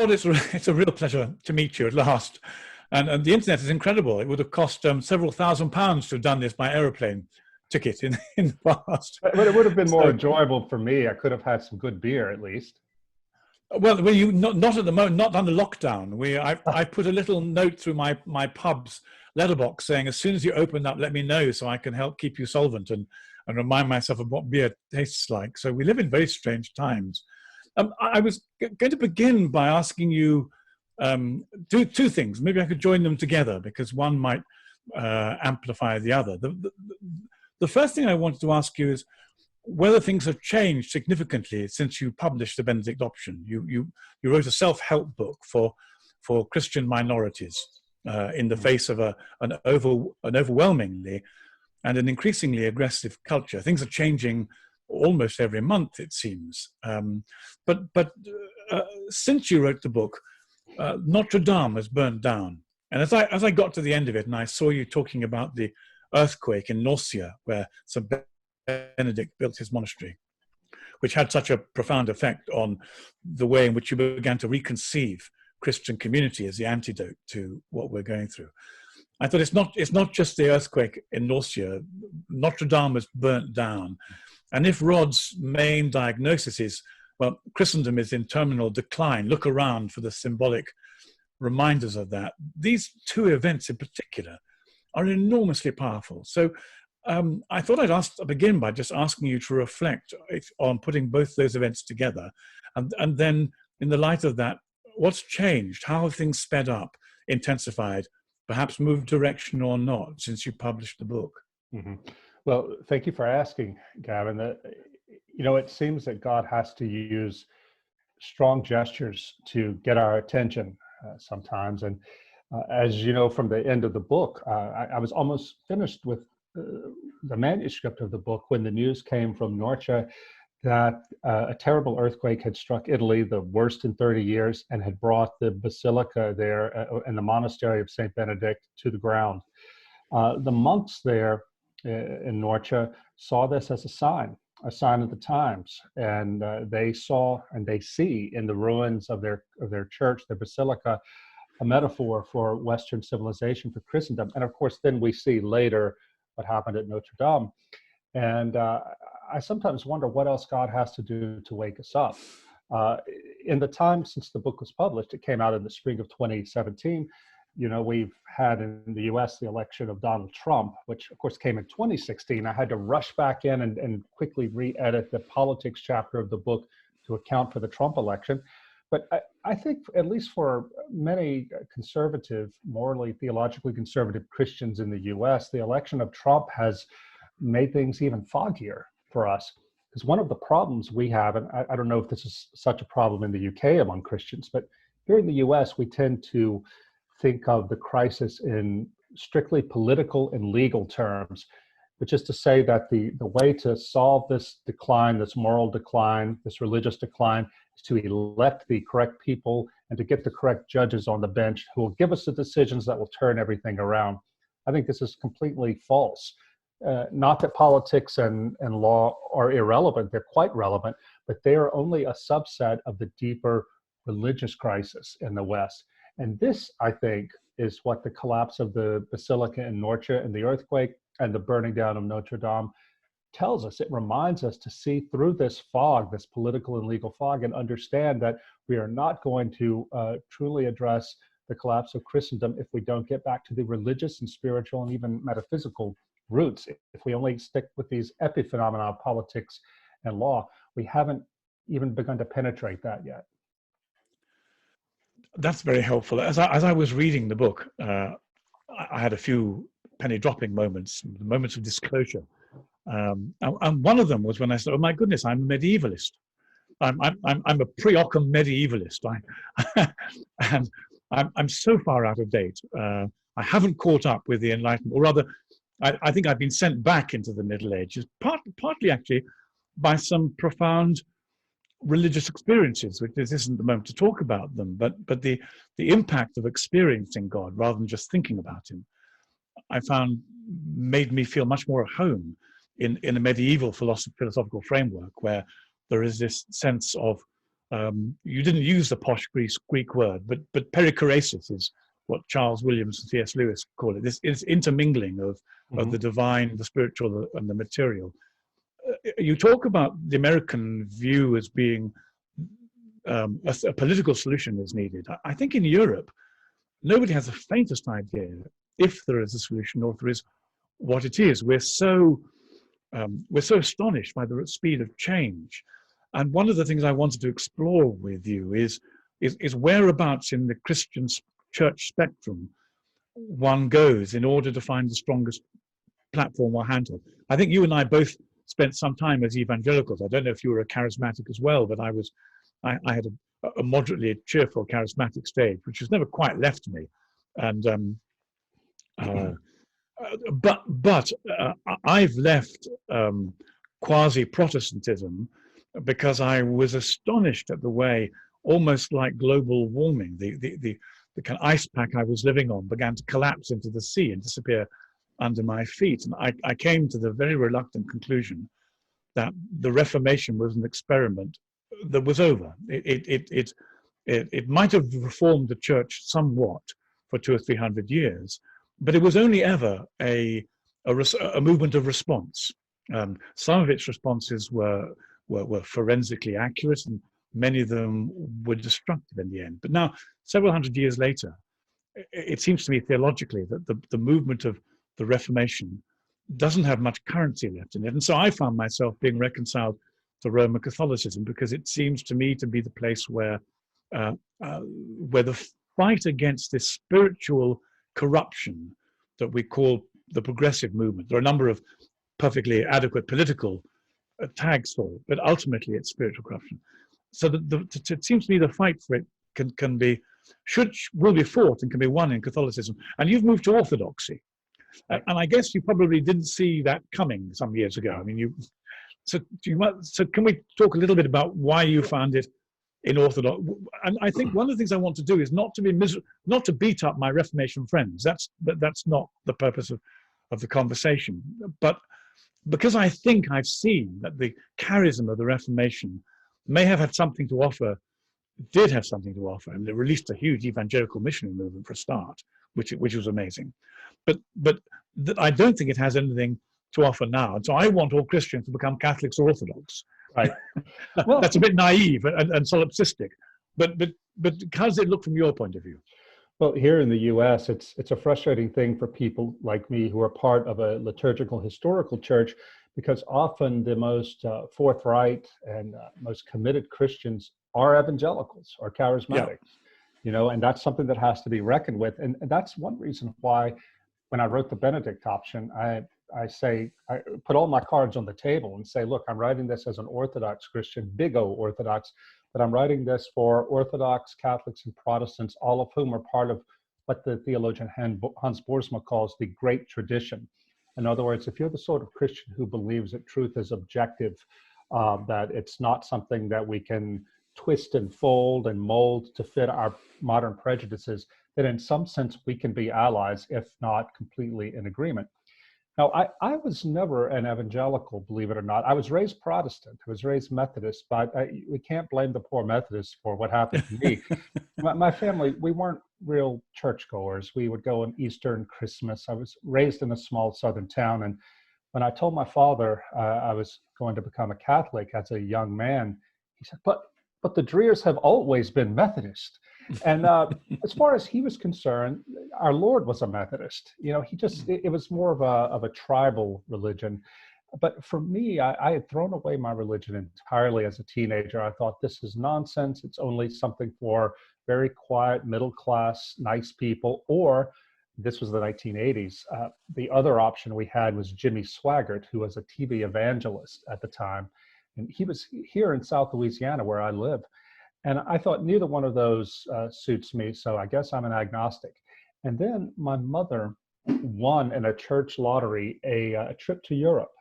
Rod, it's a real pleasure to meet you at last. And the internet is incredible. It would have cost several £1,000s to have done this by aeroplane ticket in the past. But it would have been more enjoyable for me. I could have had some good beer at least. Well, you not at the moment, not under lockdown. I put a little note through my pub's letterbox saying, as soon as you open up, let me know so I can help keep you solvent and remind myself of what beer tastes like. So we live in very strange times. I was going to begin by asking you two things. Maybe I could join them together because one might amplify the other. The first thing I wanted to ask you is whether things have changed significantly since you published The Benedict Option. You wrote a self-help book for Christian minorities in the face of an overwhelmingly and an increasingly aggressive culture. Things are changing almost every month, it seems. But since you wrote the book, Notre Dame has burnt down. And as I got to the end of it, and I saw you talking about the earthquake in Norcia, where St. Benedict built his monastery, which had such a profound effect on the way in which you began to reconceive Christian community as the antidote to what we're going through. I thought it's not just the earthquake in Norcia. Notre Dame was burnt down. And if Rod's main diagnosis is, well, Christendom is in terminal decline, look around for the symbolic reminders of that. These two events in particular are enormously powerful. So I thought I'd begin by just asking you to reflect on putting both those events together. And then in the light of that, what's changed? How have things sped up, intensified, perhaps moved direction or not since you published the book? Mm-hmm. Well, thank you for asking, Gavin. It seems that God has to use strong gestures to get our attention sometimes. And as you know, from the end of the book, I was almost finished with the manuscript of the book when the news came from Norcia that a terrible earthquake had struck Italy, the worst in 30 years, and had brought the basilica there and the monastery of St. Benedict to the ground. The monks there in Norcia saw this as a sign of the times, and they saw and they see in the ruins of their church, their basilica, a metaphor for Western civilization, for Christendom. And of course, then we see later what happened at Notre Dame. And I sometimes wonder what else God has to do to wake us up. In the time since the book was published, it came out in the spring of 2017. We've had in the US the election of Donald Trump, which of course came in 2016. I had to rush back in and quickly re-edit the politics chapter of the book to account for the Trump election. But I think, at least for many conservative, morally, theologically conservative Christians in the US, the election of Trump has made things even foggier for us. Because one of the problems we have, and I don't know if this is such a problem in the UK among Christians, but here in the US, we tend to think of the crisis in strictly political and legal terms, which is to say that the way to solve this decline, this moral decline, this religious decline, is to elect the correct people and to get the correct judges on the bench who will give us the decisions that will turn everything around. I think this is completely false. Not that politics and law are irrelevant, they're quite relevant, but they are only a subset of the deeper religious crisis in the West. And this, I think, is what the collapse of the basilica in Norcia and the earthquake and the burning down of Notre Dame tells us. It reminds us to see through this fog, this political and legal fog, and understand that we are not going to truly address the collapse of Christendom if we don't get back to the religious and spiritual and even metaphysical roots. If we only stick with these epiphenomena of politics and law, we haven't even begun to penetrate that yet. That's very helpful. As I was reading the book, I had a few penny dropping moments of disclosure. And one of them was when I said, "Oh my goodness, I'm a medievalist. I'm a pre-Occam medievalist. And I'm so far out of date. I haven't caught up with the Enlightenment, or rather, I think I've been sent back into the Middle Ages, partly actually by some profound religious experiences, which this isn't the moment to talk about them, but the impact of experiencing God rather than just thinking about him, I found made me feel much more at home in a medieval philosophical framework where there is this sense of You didn't use the posh Greek word, but perichoresis is what Charles Williams and C.S. Lewis call it. This is intermingling of the divine, the spiritual, and the material. You talk about the American view as being a political solution is needed. I think in Europe, nobody has the faintest idea if there is a solution or if there is what it is. We're so astonished by the speed of change. And one of the things I wanted to explore with you is whereabouts in the Christian church spectrum one goes in order to find the strongest platform or handle. I think you and I both spent some time as evangelicals. I don't know if you were a charismatic as well, but I had a moderately cheerful charismatic stage, which has never quite left me. And but I've left quasi-Protestantism because I was astonished at the way, almost like global warming, the kind of ice pack I was living on began to collapse into the sea and disappear under my feet. And I came to the very reluctant conclusion that the Reformation was an experiment that was over. It might have reformed the church somewhat for 200 or 300 years, but it was only ever a movement of response. Some of its responses were forensically accurate, and many of them were destructive in the end. But now, several hundred years later, it seems to me theologically that the movement of the Reformation doesn't have much currency left in it. And so I found myself being reconciled to Roman Catholicism because it seems to me to be the place where the fight against this spiritual corruption that we call the progressive movement. There are a number of perfectly adequate political tags for it, but ultimately it's spiritual corruption. So it seems to me the fight for it will be fought and can be won in Catholicism. And you've moved to Orthodoxy, and I guess you probably didn't see that coming some years ago. I mean, so can we talk a little bit about why you found it in Orthodox? And I think one of the things I want to do is not to beat up my Reformation friends. That's not the purpose of the conversation. But because I think I've seen that the charism of the Reformation may have had something to offer, did have something to offer, and they released a huge evangelical missionary movement for a start, which was amazing. But I don't think it has anything to offer now. And so I want all Christians to become Catholics or Orthodox. Right. Well, that's a bit naive and solipsistic. But how does it look from your point of view? Well, here in the U.S., it's a frustrating thing for people like me who are part of a liturgical historical church, because often the most forthright and most committed Christians are evangelicals or charismatics. Yeah. And that's something that has to be reckoned with. And that's one reason why, when I wrote the Benedict option, I put all my cards on the table and say, look, I'm writing this as an Orthodox Christian, big O Orthodox, but I'm writing this for Orthodox, Catholics, and Protestants, all of whom are part of what the theologian Hans Boersma calls the Great Tradition. In other words, if you're the sort of Christian who believes that truth is objective, that it's not something that we can twist and fold and mold to fit our modern prejudices, then in some sense we can be allies, if not completely in agreement. Now, I was never an evangelical, believe it or not. I was raised Protestant. I was raised Methodist, but we can't blame the poor Methodists for what happened to me. My family, we weren't real churchgoers. We would go on Easter and Christmas. I was raised in a small southern town, and when I told my father I was going to become a Catholic as a young man, he said, but the Drehers have always been Methodist. And as far as he was concerned, our Lord was a Methodist. It was more of a tribal religion. But for me, I had thrown away my religion entirely as a teenager. I thought, this is nonsense. It's only something for very quiet, middle-class, nice people. Or, this was the 1980s, the other option we had was Jimmy Swaggart, who was a TV evangelist at the time. And he was here in South Louisiana, where I live. And I thought neither one of those suits me, so I guess I'm an agnostic. And then my mother won in a church lottery a trip to Europe,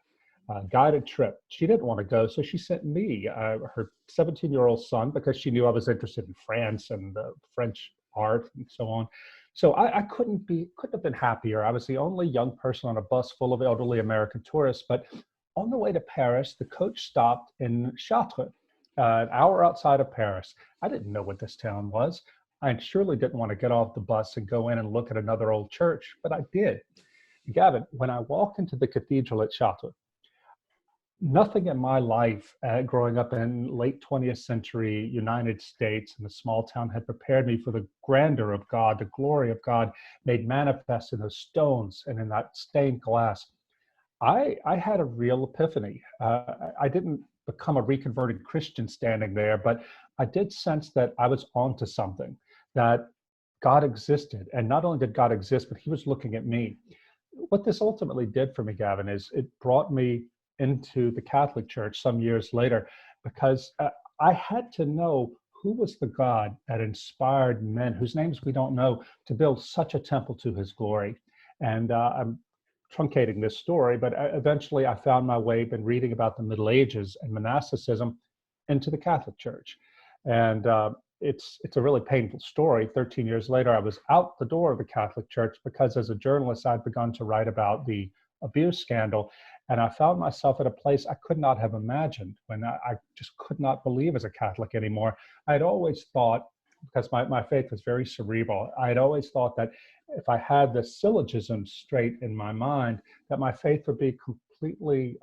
a guided trip. She didn't want to go, so she sent me, her 17-year-old son, because she knew I was interested in France and French art and so on. So I couldn't have been happier. I was the only young person on a bus full of elderly American tourists, but on the way to Paris, the coach stopped in Chartres. an hour outside of Paris. I didn't know what this town was. I surely didn't want to get off the bus and go in and look at another old church, but I did. Gavin, when I walked into the cathedral at Chartres, nothing in my life growing up in late 20th century United States in a small town had prepared me for the grandeur of God, the glory of God made manifest in those stones and in that stained glass. I had a real epiphany. I didn't become a reconverted Christian standing there, but I did sense that I was onto something, that God existed. And not only did God exist, but he was looking at me. What this ultimately did for me, Gavin, is it brought me into the Catholic Church some years later, because I had to know who was the God that inspired men whose names we don't know to build such a temple to his glory. And I'm truncating this story, but eventually I found my way, been reading about the Middle Ages and monasticism, into the Catholic Church. And it's a really painful story. 13 years later, I was out the door of the Catholic Church because as a journalist, I'd begun to write about the abuse scandal. And I found myself at a place I could not have imagined, when I just could not believe as a Catholic anymore. I had always thought, because my faith was very cerebral, I had always thought that if I had the syllogism straight in my mind, that my faith would be completely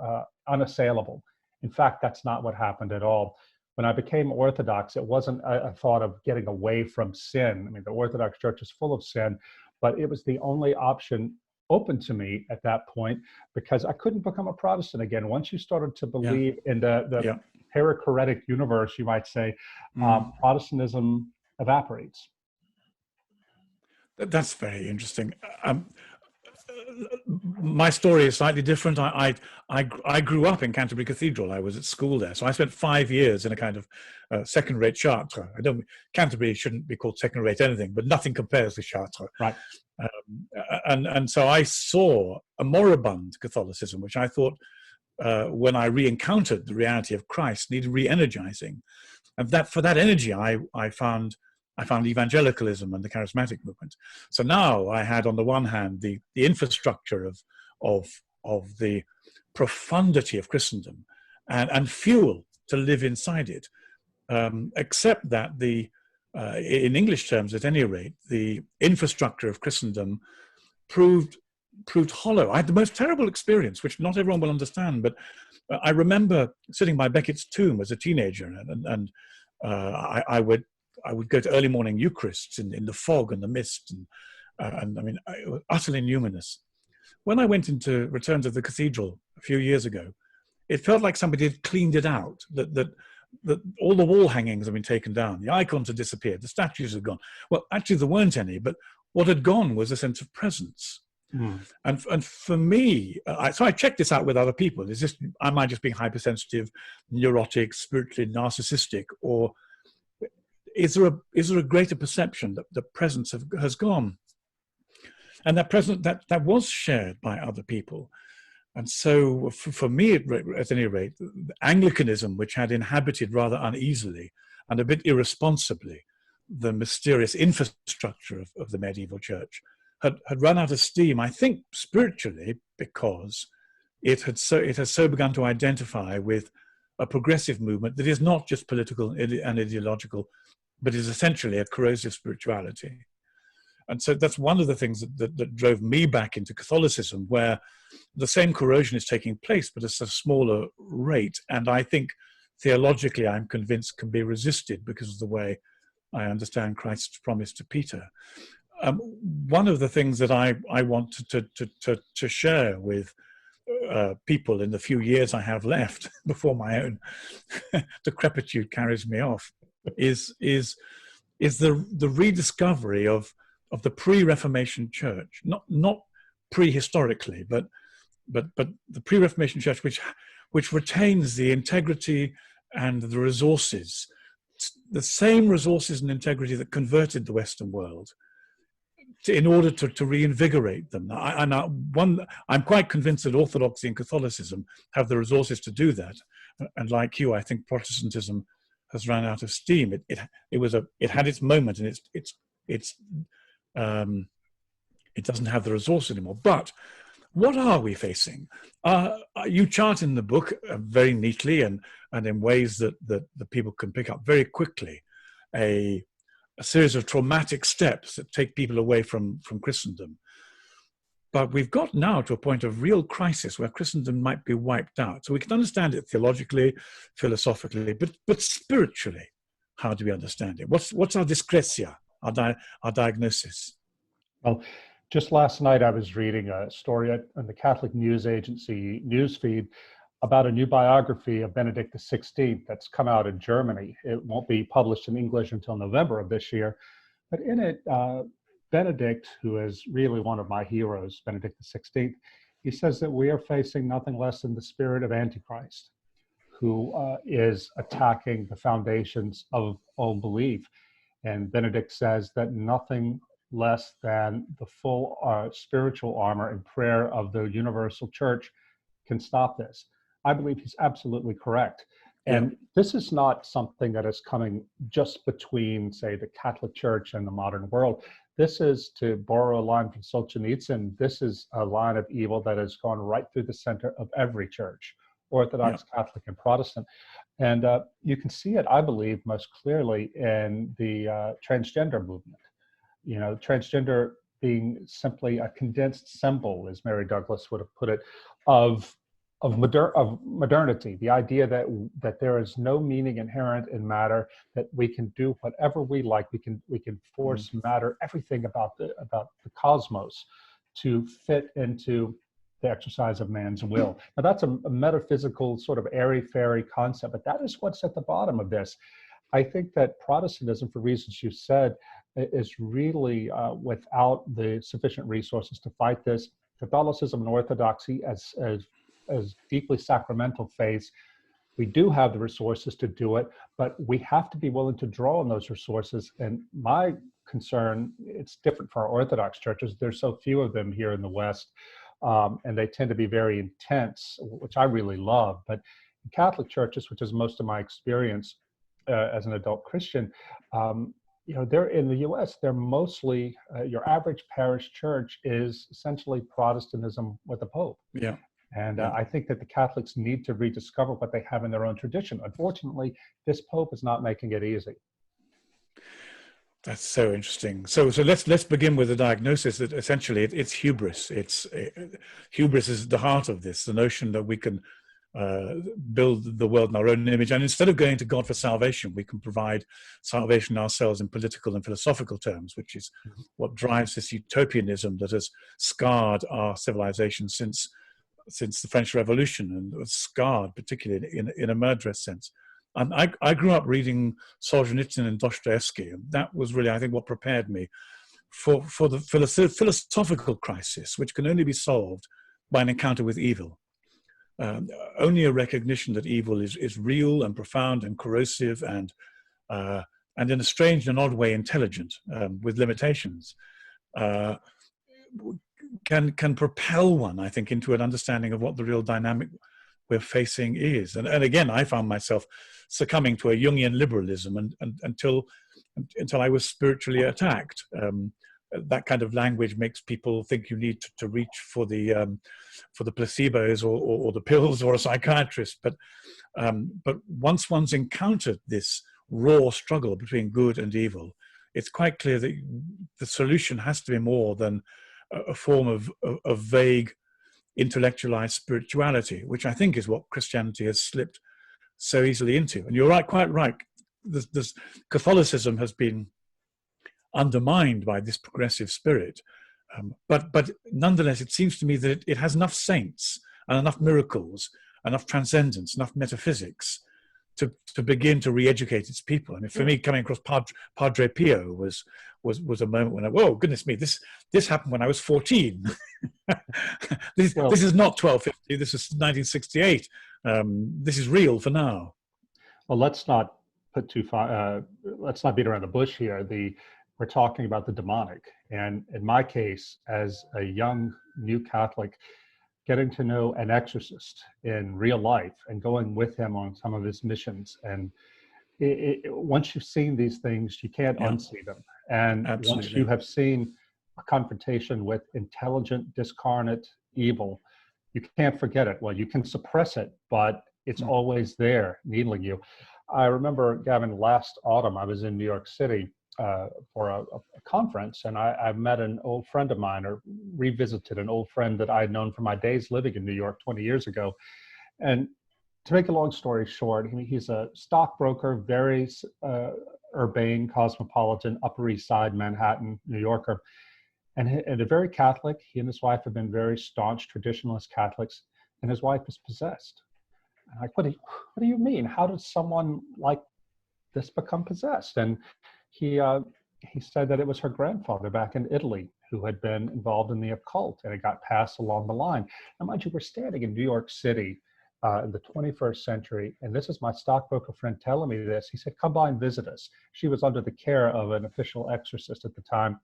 unassailable. In fact, that's not what happened at all. When I became Orthodox, it wasn't a thought of getting away from sin. I mean, the Orthodox Church is full of sin, but it was the only option open to me at that point, because I couldn't become a Protestant again. Once you started to believe in the perichoretic universe, you might say, Protestantism evaporates. That's very interesting. My story is slightly different. I grew up in Canterbury Cathedral. I was at school there, so I spent 5 years in a kind of second-rate Chartres. Canterbury shouldn't be called second-rate anything, but nothing compares to Chartres. Right. And so I saw a moribund Catholicism, which I thought, when I re-encountered the reality of Christ, needed re-energizing, and that for that energy, I found evangelicalism and the charismatic movement. So now I had, on the one hand, the infrastructure of the profundity of Christendom and fuel to live inside it, except that in English terms, at any rate, the infrastructure of Christendom proved hollow. I had the most terrible experience, which not everyone will understand, but I remember sitting by Becket's tomb as a teenager, and I would go to early morning Eucharists in the fog and the mist, and I mean, it was utterly numinous. When I returned to the cathedral a few years ago, it felt like somebody had cleaned it out, that all the wall hangings had been taken down, the icons had disappeared, the statues had gone. Well, actually there weren't any, but what had gone was a sense of presence. And for me, so I checked this out with other people. Am I just being hypersensitive, neurotic, spiritually narcissistic, or is there a greater perception that the presence has gone? And that presence that was shared by other people. And so for me, at any rate, Anglicanism, which had inhabited rather uneasily and a bit irresponsibly the mysterious infrastructure of the medieval church, had run out of steam, I think spiritually, because it has so begun to identify with a progressive movement that is not just political and ideological, but is essentially a corrosive spirituality. And so that's one of the things that drove me back into Catholicism, where the same corrosion is taking place, but at a smaller rate. And I think theologically, I'm convinced, can be resisted because of the way I understand Christ's promise to Peter. One of the things that I want to share with people in the few years I have left before my own decrepitude carries me off is the rediscovery of the pre-Reformation church, not prehistorically, but the pre-Reformation church, which retains the integrity and the resources, the same resources and integrity that converted the Western world, in order to reinvigorate them. I'm quite convinced that Orthodoxy and Catholicism have the resources to do that. And like you, I think Protestantism has run out of steam. It had its moment, and it doesn't have the resource anymore. But What are we facing? You chart in the book very neatly and in ways that the people can pick up very quickly a series of traumatic steps that take people away from Christendom. But we've got now to a point of real crisis where Christendom might be wiped out. So we can understand it theologically, philosophically, but spiritually, how do we understand it? What's our discretia, our diagnosis? Well, just last night I was reading a story on the Catholic News Agency newsfeed about a new biography of Benedict XVI that's come out in Germany. It won't be published in English until November of this year. But in it, Benedict, who is really one of my heroes, Benedict XVI, he says that we are facing nothing less than the spirit of Antichrist, who is attacking the foundations of all belief. And Benedict says that nothing less than the full spiritual armor and prayer of the universal church can stop this. I believe he's absolutely correct. And this is not something that is coming just between, say, the Catholic Church and the modern world. This is, to borrow a line from Solzhenitsyn, this is a line of evil that has gone right through the center of every church, Orthodox, Catholic, and Protestant. And you can see it, I believe, most clearly in the transgender movement. You know, transgender being simply a condensed symbol, as Mary Douglas would have put it, of modernity, the idea that there is no meaning inherent in matter, that we can do whatever we like, we can force matter, everything about the cosmos, to fit into the exercise of man's will. Now that's a metaphysical sort of airy-fairy concept, but that is what's at the bottom of this. I think that Protestantism, for reasons you said, is really without the sufficient resources to fight this. Catholicism and Orthodoxy, as deeply sacramental faiths, we do have the resources to do it, but we have to be willing to draw on those resources. And my concern, it's different for our Orthodox churches. There's so few of them here in the West, and they tend to be very intense, which I really love. But in Catholic churches, which is most of my experience as an adult Christian, you know, they're in the U.S. They're mostly your average parish church is essentially Protestantism with the Pope. Yeah. And I think that the Catholics need to rediscover what they have in their own tradition. Unfortunately, this Pope is not making it easy. That's so interesting. So let's begin with the diagnosis that essentially it's hubris. Hubris is the heart of this, the notion that we can build the world in our own image, and instead of going to God for salvation, we can provide salvation ourselves in political and philosophical terms, which is what drives this utopianism that has scarred our civilization since the French Revolution, and was scarred particularly in a murderous sense. And I grew up reading Solzhenitsyn and Dostoevsky, and that was really, I think, what prepared me for the philosophical crisis, which can only be solved by an encounter with evil. Only a recognition that evil is real and profound and corrosive and in a strange and odd way intelligent, with limitations, can propel one, I think, into an understanding of what the real dynamic we're facing is. And again, I found myself succumbing to a Jungian liberalism and until I was spiritually attacked. That kind of language makes people think you need to reach for the placebos or the pills or a psychiatrist. But once one's encountered this raw struggle between good and evil, it's quite clear that the solution has to be more than a form of vague intellectualized spirituality, which I think is what Christianity has slipped so easily into. And you're right, quite right. This Catholicism has been undermined by this progressive spirit, but nonetheless, it seems to me that it has enough saints and enough miracles, enough transcendence, enough metaphysics to begin to re-educate its people. I mean, for me, coming across Padre Pio was a moment when whoa, goodness me, this happened when I was 14. This is not 1250. This is 1968. This is real for now. Well, let's not put too far. Let's not beat around the bush here. We're talking about the demonic, and in my case, as a young new Catholic, getting to know an exorcist in real life and going with him on some of his missions. And once you've seen these things, you can't unsee them. And Absolutely. Once you have seen a confrontation with intelligent, discarnate, evil, you can't forget it. Well, you can suppress it, but it's always there, needling you. I remember, Gavin, last autumn, I was in New York City for a conference, and I met an old friend of mine, or revisited an old friend that I had known from my days living in New York 20 years ago. And to make a long story short, he's a stockbroker, very urbane, cosmopolitan, Upper East Side, Manhattan, New Yorker, and a very Catholic. He and his wife have been very staunch traditionalist Catholics, and his wife is possessed. And I'm like, what do you mean? How did someone like this become possessed? And he said that it was her grandfather back in Italy who had been involved in the occult, and it got passed along the line. Now, mind you, we're standing in New York City in the 21st century, and this is my stockbroker friend telling me this. He said, come by and visit us. She was under the care of an official exorcist at the time.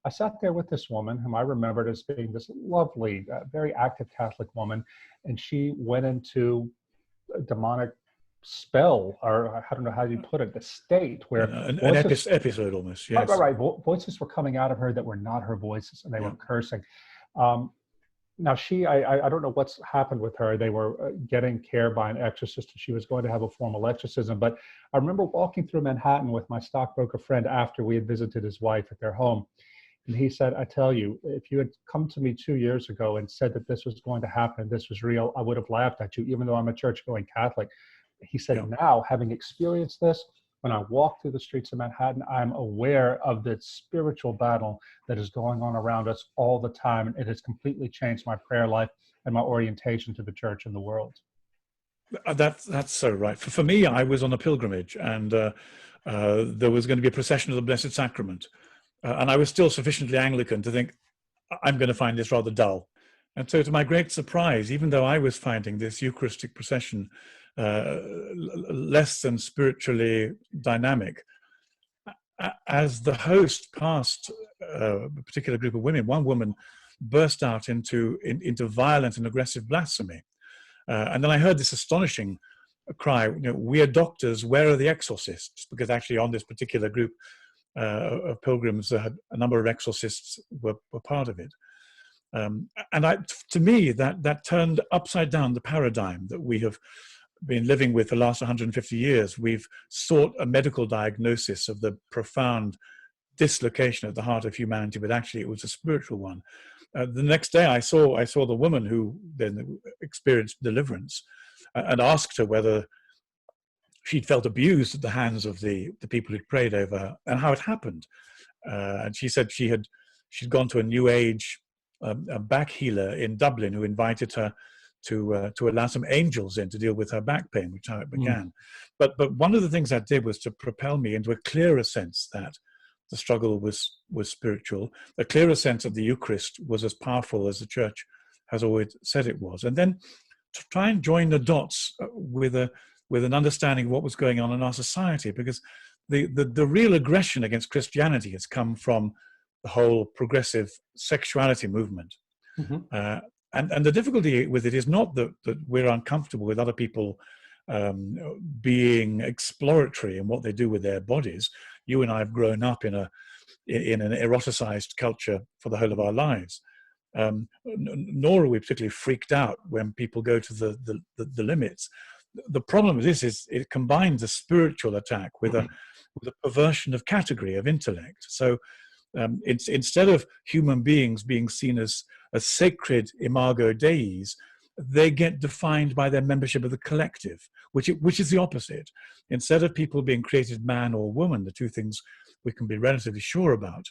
I sat there with this woman whom I remembered as being this lovely, very active Catholic woman, and she went into a demonic spell, or I don't know how you put it, the state where an episode almost, yes. Right. Voices were coming out of her that were not her voices, and they were cursing. Now I don't know what's happened with her. They were getting care by an exorcist, and she was going to have a formal exorcism. But I remember walking through Manhattan with my stockbroker friend after we had visited his wife at their home. And he said, I tell you, if you had come to me 2 years ago and said that this was going to happen, this was real, I would have laughed at you, even though I'm a church-going Catholic. He said, now, having experienced this, when I walk through the streets of Manhattan, I'm aware of the spiritual battle that is going on around us all the time. And it has completely changed my prayer life and my orientation to the church and the world. That's so right. For me, I was on a pilgrimage, and there was going to be a procession of the Blessed Sacrament. And I was still sufficiently Anglican to think, I'm going to find this rather dull. And so to my great surprise, even though I was finding this Eucharistic procession less than spiritually dynamic, as the host passed a particular group of women, one woman burst out into violent and aggressive blasphemy. And then I heard this astonishing cry, we are doctors, where are the exorcists? Because actually on this particular group of pilgrims, a number of exorcists were part of it. And to me, that turned upside down the paradigm that we have been living with the last 150 years. We've sought a medical diagnosis of the profound dislocation at the heart of humanity, but actually it was a spiritual one. The next day I saw the woman who then experienced deliverance, and asked her whether she'd felt abused at the hands of the people who'd prayed over her, and how it happened. And she said she'd gone to a New Age a back healer in Dublin who invited her to allow some angels in to deal with her back pain, which is how it began. But one of the things that did was to propel me into a clearer sense that the struggle was spiritual, a clearer sense that the Eucharist was as powerful as the Church has always said it was, and then to try and join the dots with an understanding of what was going on in our society, because the real aggression against Christianity has come from the whole progressive sexuality movement. And the difficulty with it is not that we're uncomfortable with other people being exploratory in what they do with their bodies. You and I have grown up in an eroticized culture for the whole of our lives. Nor are we particularly freaked out when people go to the limits. The problem with this is it combines a spiritual attack with a perversion of category, of intellect. So instead of human beings being seen as sacred imago Deis, they get defined by their membership of the collective, which is the opposite. Instead of people being created man or woman, the two things we can be relatively sure about,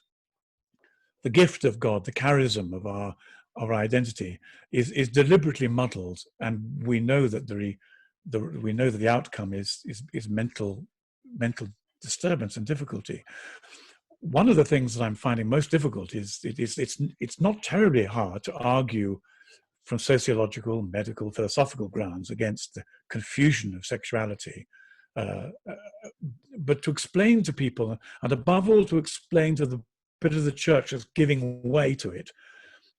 the gift of God, the charism of our identity is deliberately muddled, and we know that the outcome is mental disturbance and difficulty. One of the things that I'm finding most difficult is it's not terribly hard to argue from sociological, medical, philosophical grounds against the confusion of sexuality, but to explain to people, and above all to explain to the bit of the Church that's giving way to it,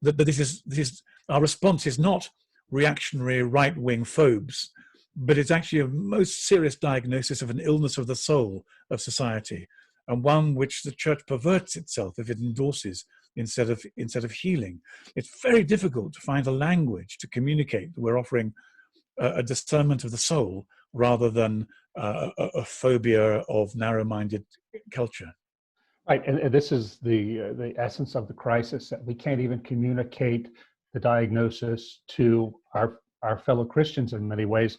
that this is our response is not reactionary right-wing phobes, but it's actually a most serious diagnosis of an illness of the soul of society, and one which the Church perverts itself if it endorses instead of healing. It's very difficult to find a language to communicate that we're offering a discernment of the soul rather than a phobia of narrow-minded culture. Right, and this is the essence of the crisis, that we can't even communicate the diagnosis to our fellow Christians in many ways.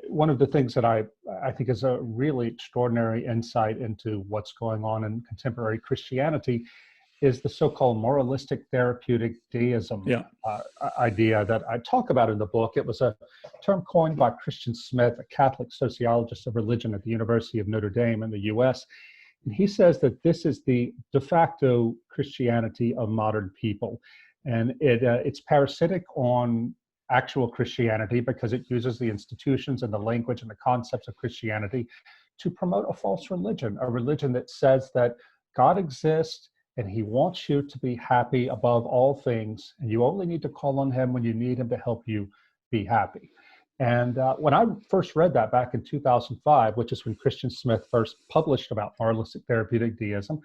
One of the things that I think is a really extraordinary insight into what's going on in contemporary Christianity is the so-called moralistic therapeutic deism idea that I talk about in the book. It was a term coined by Christian Smith, a Catholic sociologist of religion at the University of Notre Dame in the US. And he says that this is the de facto Christianity of modern people. And it's parasitic on actual Christianity because it uses the institutions and the language and the concepts of Christianity to promote a false religion, a religion that says that God exists and he wants you to be happy above all things, and you only need to call on him when you need him to help you be happy. And when I first read that back in 2005, which is when Christian Smith first published about moralistic therapeutic deism,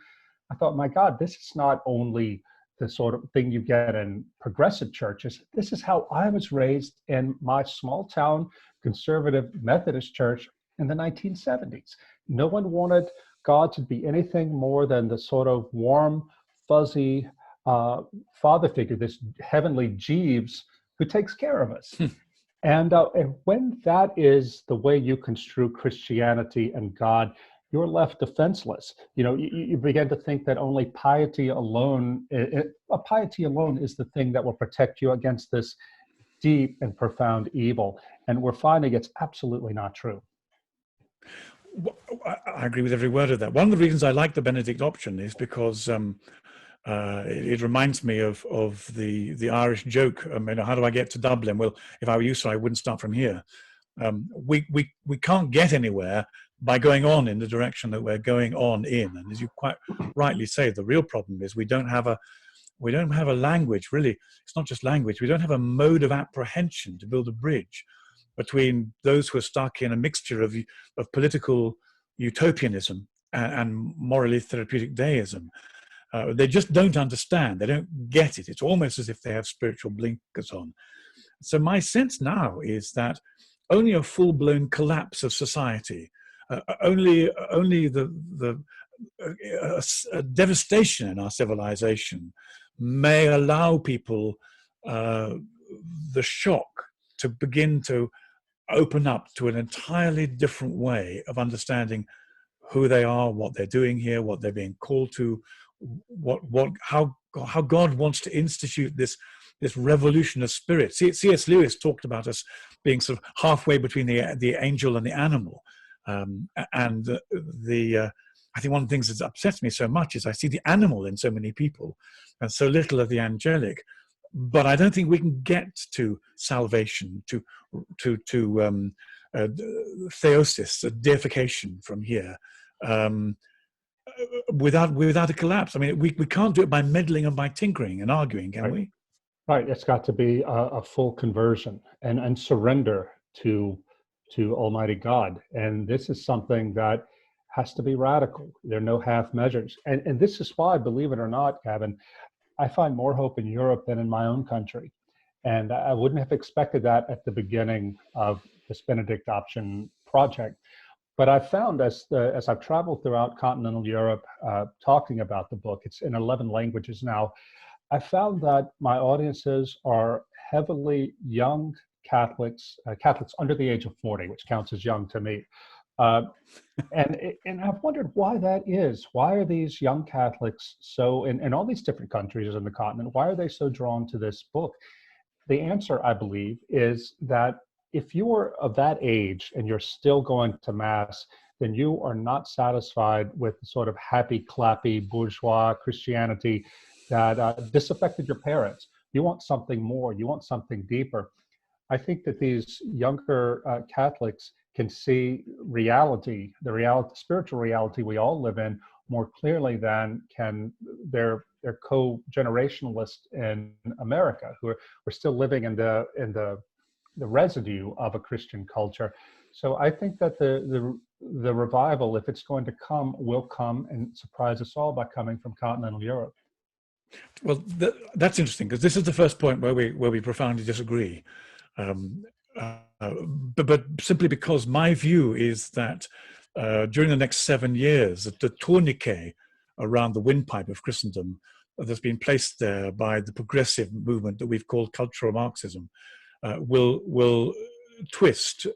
I thought, my God, this is not only the sort of thing you get in progressive churches. This is how I was raised in my small town conservative Methodist church in the 1970s. No one wanted God to be anything more than the sort of warm, fuzzy father figure, this heavenly Jeeves who takes care of us. And when that is the way you construe Christianity and God, you're left defenseless. You know, you begin to think that only piety alone is the thing that will protect you against this deep and profound evil. And we're finding it's absolutely not true. I agree with every word of that. One of the reasons I like the Benedict option is because it reminds me of the Irish joke. I mean, how do I get to Dublin? Well, if I were you, sir, I wouldn't start from here. We can't get anywhere by going on in the direction that we're going on in. And as you quite rightly say, the real problem is we don't have a language. Really, it's not just language. We don't have a mode of apprehension to build a bridge between those who are stuck in a mixture of political utopianism and morally therapeutic deism. They just don't understand. They don't get it. It's almost as if they have spiritual blinkers on. So my sense now is that only a full-blown collapse of society, only the devastation in our civilization may allow people the shock to begin to open up to an entirely different way of understanding who they are, what they're doing here, what they're being called to, how God wants to institute this revolution of spirit. C.S. Lewis talked about us being sort of halfway between the angel and the animal, I think one of the things that upsets me so much is I see the animal in so many people and so little of the angelic. But I don't think we can get to salvation, to theosis, deification from here, without a collapse. I mean, we can't do it by meddling and by tinkering and arguing, can we? Right. It's got to be a full conversion and surrender to Almighty God. And this is something that has to be radical. There are no half measures. And this is why, believe it or not, Gavin, I find more hope in Europe than in my own country. And I wouldn't have expected that at the beginning of this Benedict option project. But I found as I've traveled throughout continental Europe talking about the book, it's in 11 languages now, I found that my audiences are heavily young Catholics, Catholics under the age of 40, which counts as young to me. And I've wondered why that is. Why are these young Catholics so, in all these different countries in the continent, why are they so drawn to this book? The answer, I believe, is that if you are of that age and you're still going to Mass, then you are not satisfied with the sort of happy, clappy, bourgeois Christianity that disaffected your parents. You want something more. You want something deeper. I think that these younger Catholics can see reality, the spiritual reality we all live in, more clearly than can their co-generationalists in America, who are still living in the residue of a Christian culture. So I think that the revival, if it's going to come, will come and surprise us all by coming from continental Europe. Well, that's interesting, because this is the first point where we profoundly disagree. Um, but simply because my view is that during the next 7 years, the tourniquet around the windpipe of Christendom that's been placed there by the progressive movement that we've called cultural Marxism will twist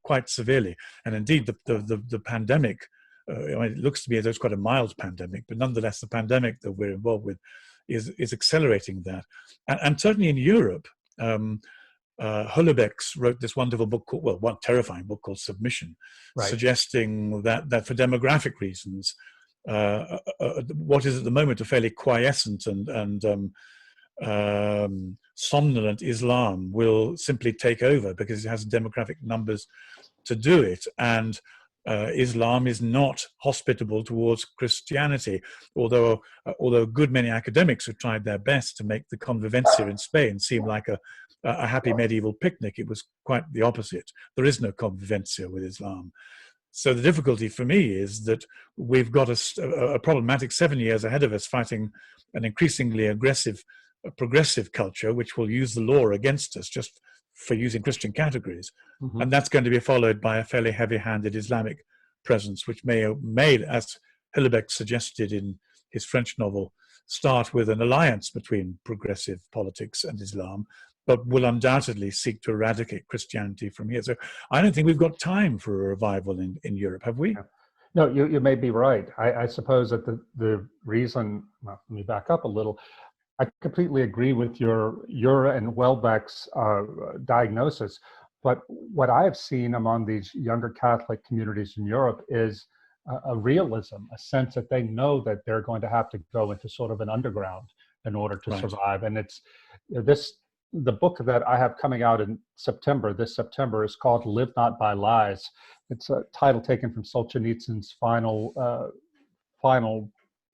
quite severely. And indeed, the pandemic, I mean, it looks to me as though it's quite a mild pandemic, but nonetheless, the pandemic that we're involved with is accelerating that. And certainly in Europe, Houellebecq wrote this wonderful book called, well, one terrifying book called Submission, Right. suggesting that for demographic reasons, what is at the moment a fairly quiescent and somnolent Islam will simply take over because it has demographic numbers to do it. And Islam is not hospitable towards Christianity, although a good many academics have tried their best to make the convivencia in Spain seem like a happy medieval picnic. It was quite the opposite. There is no convivencia with Islam. So the difficulty for me is that we've got a problematic 7 years ahead of us, fighting an increasingly aggressive, progressive culture, which will use the law against us just for using Christian categories. Mm-hmm. And that's going to be followed by a fairly heavy-handed Islamic presence, which may, as Houellebecq suggested in his French novel, start with an alliance between progressive politics and Islam, but will undoubtedly seek to eradicate Christianity from here. So I don't think we've got time for a revival in Europe, have we? Yeah. No, you may be right. I suppose that the reason, well, let me back up a little. I completely agree with your and Houellebecq's diagnosis. But what I have seen among these younger Catholic communities in Europe is a realism, a sense that they know that they're going to have to go into sort of an underground in order to survive. And it's the book that I have coming out in this September, is called Live Not by Lies. It's a title taken from Solzhenitsyn's final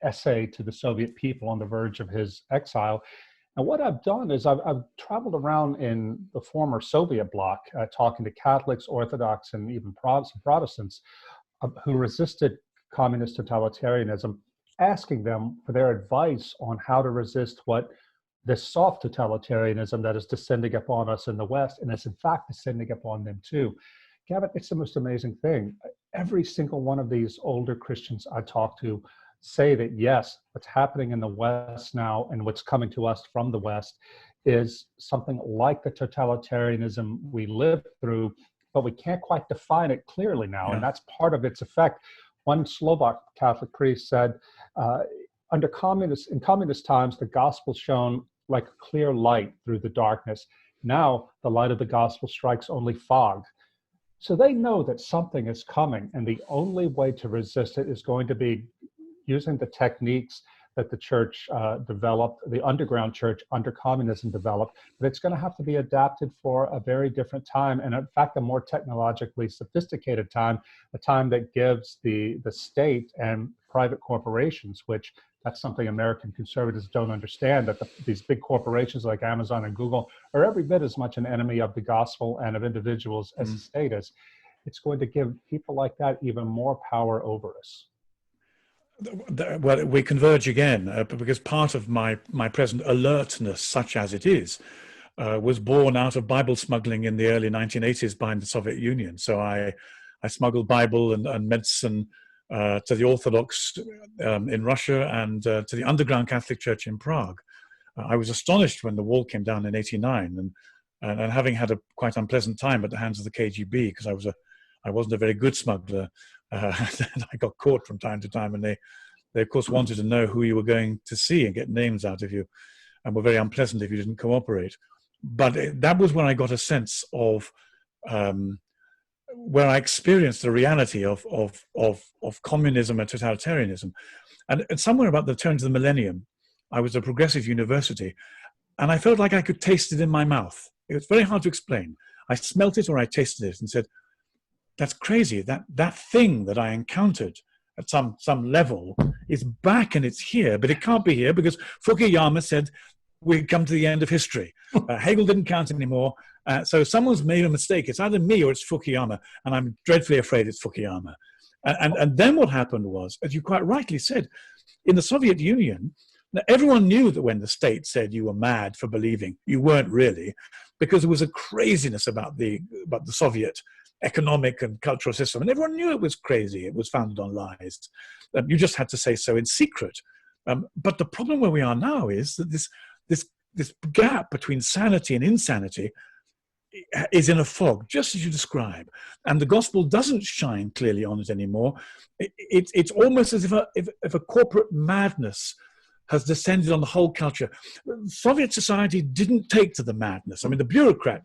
essay to the Soviet people on the verge of his exile. And what I've done is I've traveled around in the former Soviet bloc, talking to Catholics, Orthodox, and even Protestants who resisted communist totalitarianism, asking them for their advice on how to resist what this soft totalitarianism that is descending upon us in the West, and it's in fact descending upon them too. Gavin, it's the most amazing thing. Every single one of these older Christians I talk to say that, yes, what's happening in the West now and what's coming to us from the West is something like the totalitarianism we lived through, but we can't quite define it clearly now. Yeah. And that's part of its effect. One Slovak Catholic priest said, in communist times, the gospel shone like a clear light through the darkness. Now, the light of the gospel strikes only fog. So they know that something is coming, and the only way to resist it is going to be using the techniques that the church developed, the underground church under communism developed, but it's going to have to be adapted for a very different time, and in fact, a more technologically sophisticated time, a time that gives the state and private corporations, which that's something American conservatives don't understand, that these big corporations like Amazon and Google are every bit as much an enemy of the gospel and of individuals as the state is. It's going to give people like that even more power over us. Well, we converge again, because part of my present alertness, such as it is, was born out of Bible smuggling in the early 1980s behind the Soviet Union. So I smuggled Bible and medicine to the Orthodox in Russia and to the underground Catholic Church in Prague. I was astonished when the wall came down in ¡89, and having had a quite unpleasant time at the hands of the KGB, because I wasn't a very good smuggler. I got caught from time to time, and they of course wanted to know who you were going to see and get names out of you, and were very unpleasant if you didn't cooperate. But that was when I got a sense of where I experienced the reality of communism and totalitarianism. And somewhere about the turn of the millennium, I was at a progressive university, and I felt like I could taste it in my mouth. It was very hard to explain. I smelt it or I tasted it and said, that's crazy. That thing that I encountered at some level is back and it's here, but it can't be here because Fukuyama said we've come to the end of history. Hegel didn't count anymore. So someone's made a mistake. It's either me or it's Fukuyama, and I'm dreadfully afraid it's Fukuyama. And then what happened was, as you quite rightly said, in the Soviet Union, Now, everyone knew that when the state said you were mad for believing, you weren't really, because there was a craziness about the Soviet economic and cultural system, and everyone knew it was crazy. It was founded on lies. You just had to say so in secret. But the problem where we are now is that this gap between sanity and insanity is in a fog, just as you describe, and the gospel doesn't shine clearly on it anymore. It's almost as if a corporate madness has descended on the whole culture. Soviet society didn't take to the madness. I mean,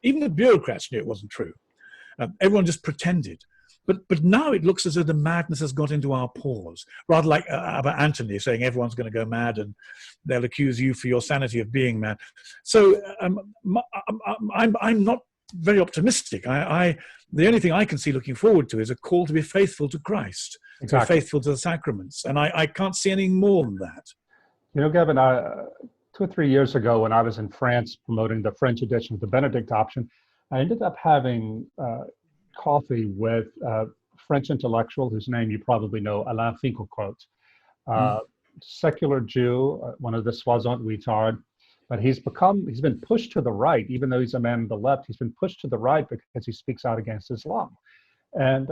even the bureaucrats knew it wasn't true. Everyone just pretended. But now it looks as though the madness has got into our pores, rather like about Anthony saying everyone's going to go mad and they'll accuse you for your sanity of being mad. So I'm not very optimistic. The only thing I can see looking forward to is a call to be faithful to Christ, to be faithful to the sacraments. And I can't see any more than that. You know, Gavin, 2 or 3 years ago when I was in France promoting the French edition of the Benedict option, I ended up having coffee with a French intellectual whose name you probably know, Alain Finkielkraut, secular Jew, one of the Soissons Ouitard, but he's been pushed to the right, even though he's a man on the left, he's been pushed to the right because he speaks out against Islam. And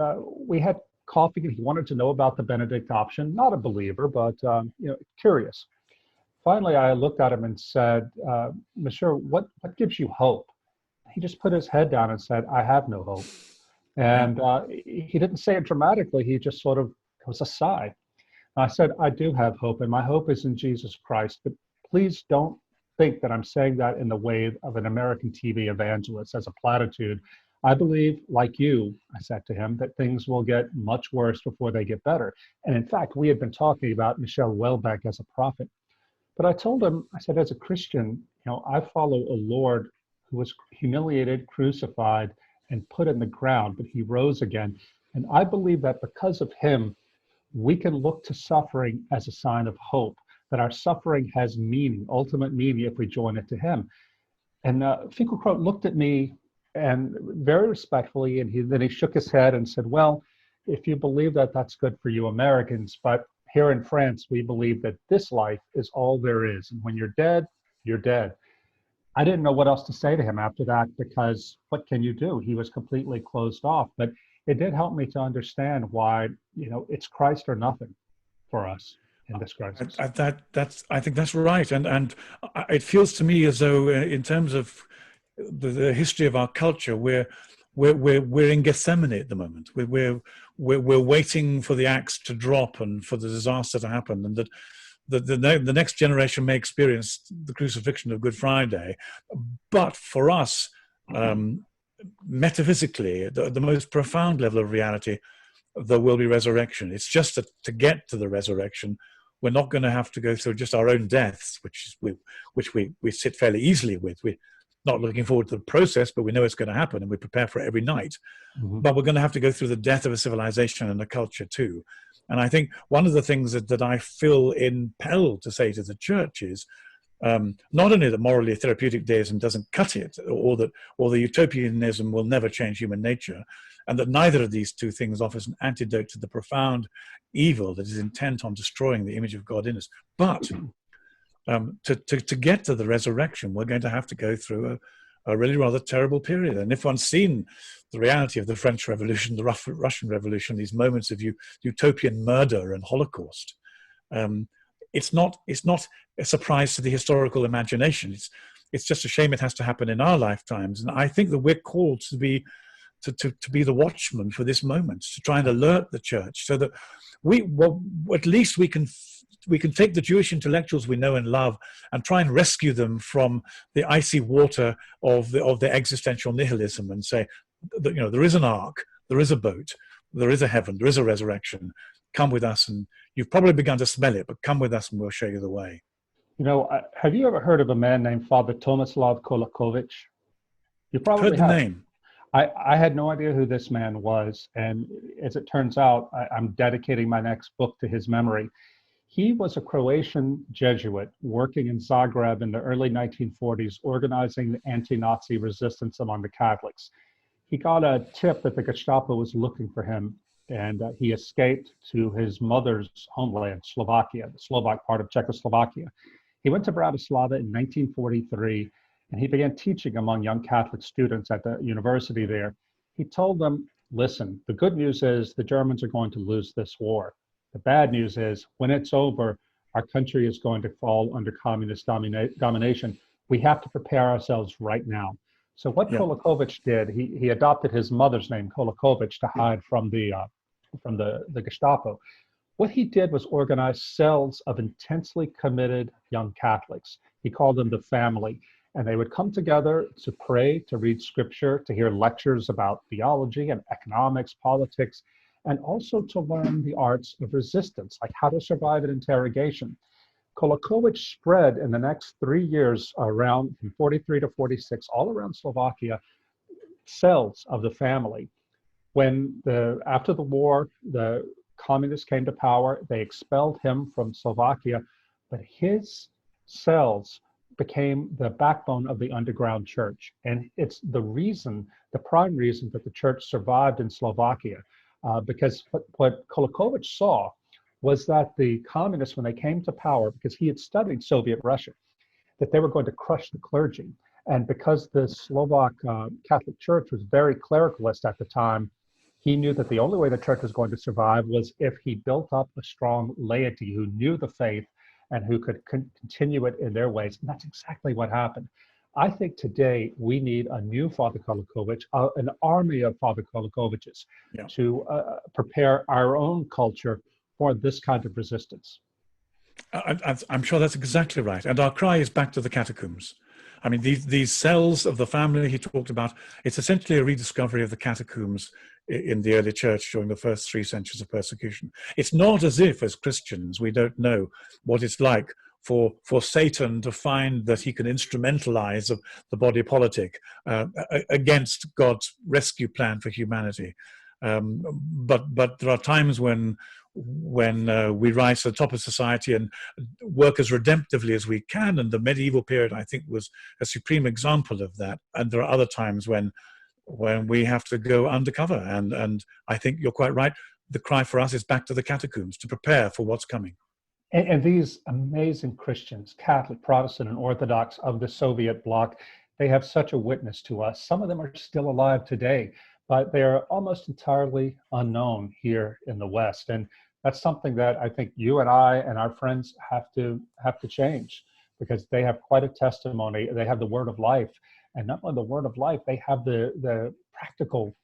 we had coffee, and he wanted to know about the Benedict option, not a believer, but curious. Finally, I looked at him and said, Monsieur, what gives you hope? He just put his head down and said, I have no hope. And he didn't say it dramatically. He just sort of, it was a sigh. And I said, I do have hope, and my hope is in Jesus Christ. But please don't think that I'm saying that in the way of an American TV evangelist as a platitude. I believe, like you, I said to him, that things will get much worse before they get better. And in fact, we had been talking about Michel Houellebecq as a prophet. But I told him, I said, as a Christian, I follow a Lord who was humiliated, crucified, and put in the ground, but he rose again. And I believe that because of him, we can look to suffering as a sign of hope, that our suffering has meaning, ultimate meaning, if we join it to him. And Finkielkraut looked at me and very respectfully, and then he shook his head and said, well, if you believe that, that's good for you Americans, but here in France, we believe that this life is all there is. And when you're dead, you're dead. I didn't know what else to say to him after that, because what can you do? He was completely closed off. But it did help me to understand why, it's Christ or nothing for us in this crisis. I think that's right. And it feels to me as though in terms of the history of our culture, we're in Gethsemane at the moment. We're waiting for the axe to drop and for the disaster to happen, and that the next generation may experience the crucifixion of Good Friday, but for us, metaphysically, the most profound level of reality, there will be resurrection. It's just that to get to the resurrection, we're not going to have to go through just our own deaths, which we sit fairly easily with. We're not looking forward to the process, but we know it's going to happen, and we prepare for it every night. Mm-hmm. But we're going to have to go through the death of a civilization and a culture too. And I think one of the things that I feel impelled to say to the church is not only that morally therapeutic deism doesn't cut it, or the utopianism will never change human nature, and that neither of these two things offers an antidote to the profound evil that is intent on destroying the image of God in us. But to get to the resurrection, we're going to have to go through a really rather terrible period. And if one's seen the reality of the French Revolution, the Russian Revolution, these moments of utopian murder and Holocaust, it's not a surprise to the historical imagination. It's just a shame it has to happen in our lifetimes. And I think that we're called to be the watchman for this moment, to try and alert the church, so that at least we can take the Jewish intellectuals we know and love and try and rescue them from the icy water of their existential nihilism, and say that, there is an ark, there is a boat, there is a heaven, there is a resurrection. Come with us, and you've probably begun to smell it, but come with us and we'll show you the way. Have you ever heard of a man named Father Tomislav Kolakovich? You probably heard the name. I had no idea who this man was, and as it turns out, I'm dedicating my next book to his memory. He was a Croatian Jesuit working in Zagreb in the early 1940s, organizing the anti-Nazi resistance among the Catholics. He got a tip that the Gestapo was looking for him, and he escaped to his mother's homeland, Slovakia, the Slovak part of Czechoslovakia. He went to Bratislava in 1943, and he began teaching among young Catholic students at the university there. He told them, listen, the good news is the Germans are going to lose this war. The bad news is when it's over, our country is going to fall under communist domination. We have to prepare ourselves right now. So what Kolakovich did, he adopted his mother's name, Kolakovich, to hide from the Gestapo. What he did was organize cells of intensely committed young Catholics. He called them the family. And they would come together to pray, to read scripture, to hear lectures about theology and economics, politics, and also to learn the arts of resistance, like how to survive an interrogation. Kolakovich spread in the next 3 years around from 43 to 46, all around Slovakia, cells of the family. After the war, the communists came to power, they expelled him from Slovakia, but his cells became the backbone of the underground church. And it's the prime reason that the church survived in Slovakia, because what Kolakovich saw was that the communists, when they came to power, because he had studied Soviet Russia, that they were going to crush the clergy. And because the Slovak Catholic Church was very clericalist at the time, he knew that the only way the church was going to survive was if he built up a strong laity who knew the faith and who could continue it in their ways. And that's exactly what happened. I think today we need a new Father Kolakovich, an army of Father Kolakoviches to prepare our own culture for this kind of resistance. I'm sure that's exactly right. And our cry is back to the catacombs. I mean, these cells of the family he talked about, it's essentially a rediscovery of the catacombs in the early church during the first 3 centuries of persecution. It's not as if, as Christians, we don't know what it's like for Satan to find that he can instrumentalize the body politic against God's rescue plan for humanity. But there are times when we rise to the top of society and work as redemptively as we can, and the medieval period, I think, was a supreme example of that. And there are other times when we have to go undercover, and I think you're quite right. The cry for us is back to the catacombs to prepare for what's coming. And these amazing Christians, Catholic, Protestant, and Orthodox of the Soviet bloc, they have such a witness to us. Some of them are still alive today, but they are almost entirely unknown here in the West. And that's something that I think you and I and our friends have to change, because they have quite a testimony. They have the word of life, and not only the word of life, they have the practical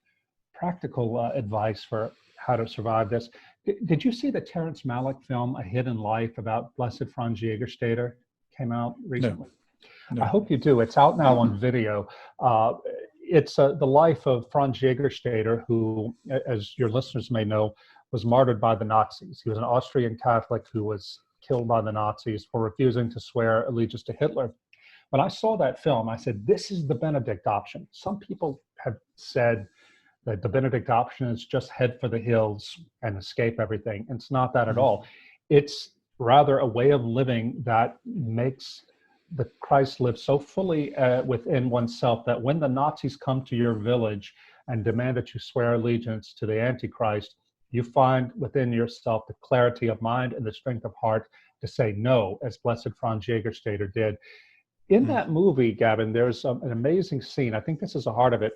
advice for how to survive this. Did you see the Terrence Malick film, A Hidden Life, about Blessed Franz Jägerstätter? Came out recently. No. I hope you do. It's out now on video. It's the life of Franz Jägerstätter, who, as your listeners may know, was martyred by the Nazis. He was an Austrian Catholic who was killed by the Nazis for refusing to swear allegiance to Hitler. When I saw that film, I said, this is the Benedict option. Some people have said that the Benedict option is just head for the hills and escape everything. And it's not that at all. It's rather a way of living that makes the Christ live so fully within oneself that when the Nazis come to your village and demand that you swear allegiance to the Antichrist, you find within yourself the clarity of mind and the strength of heart to say no, as Blessed Franz Jägerstätter did. In that movie, Gavin, there's an amazing scene. I think this is the heart of it,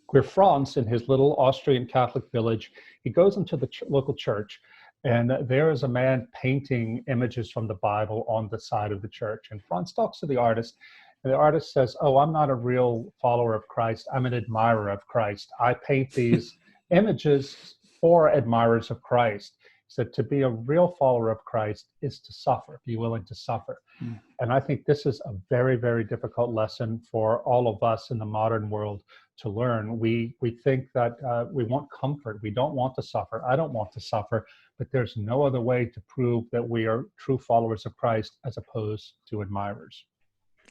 where Franz, in his little Austrian Catholic village, he goes into the local church, and there is a man painting images from the Bible on the side of the church. And Franz talks to the artist, and the artist says, oh, I'm not a real follower of Christ. I'm an admirer of Christ. I paint these images for admirers of Christ. He said, to be a real follower of Christ is to suffer, be willing to suffer. And I think this is a very, very difficult lesson for all of us in the modern world to learn. We think that we want comfort. We don't want to suffer. I don't want to suffer, but there's no other way to prove that we are true followers of Christ as opposed to admirers.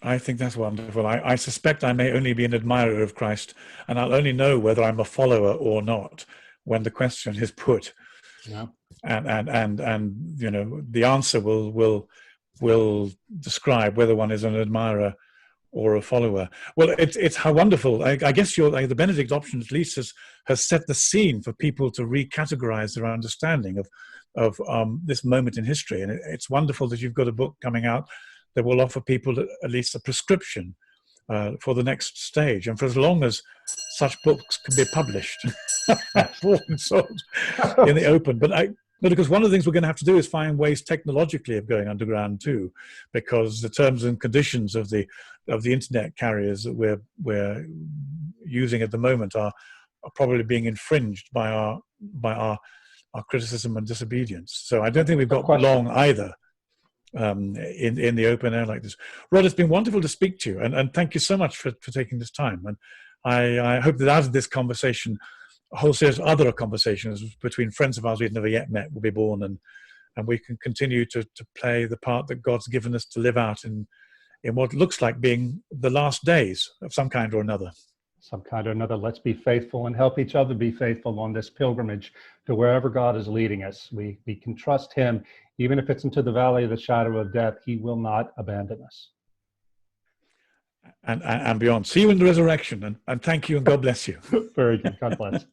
I think that's wonderful. I suspect I may only be an admirer of Christ, and I'll only know whether I'm a follower or not when the question is put. Yeah. And you know, the answer will describe whether one is an admirer or a follower. Well, it's how wonderful. I guess the Benedict option at least has set the scene for people to recategorize their understanding of this moment in history. And it's wonderful that you've got a book coming out that will offer people at least a prescription for the next stage. And for as long as such books can be published, and sold in the open. But because one of the things we're going to have to do is find ways technologically of going underground too, because the terms and conditions of the internet carriers that we're using at the moment are probably being infringed by our criticism and disobedience. So I don't think we've got long either in the open air like this. Rod, it's been wonderful to speak to you, and thank you so much for taking this time. And I hope that out of this conversation, a whole series of other conversations between friends of ours we've never yet met will be born, and we can continue to play the part that God's given us to live out in what looks like being the last days of some kind or another. Some kind or another. Let's be faithful and help each other be faithful on this pilgrimage to wherever God is leading us. We can trust him, even if it's into the valley of the shadow of death. He will not abandon us. And beyond. See you in the resurrection, and thank you, and God bless you. Very good. God bless.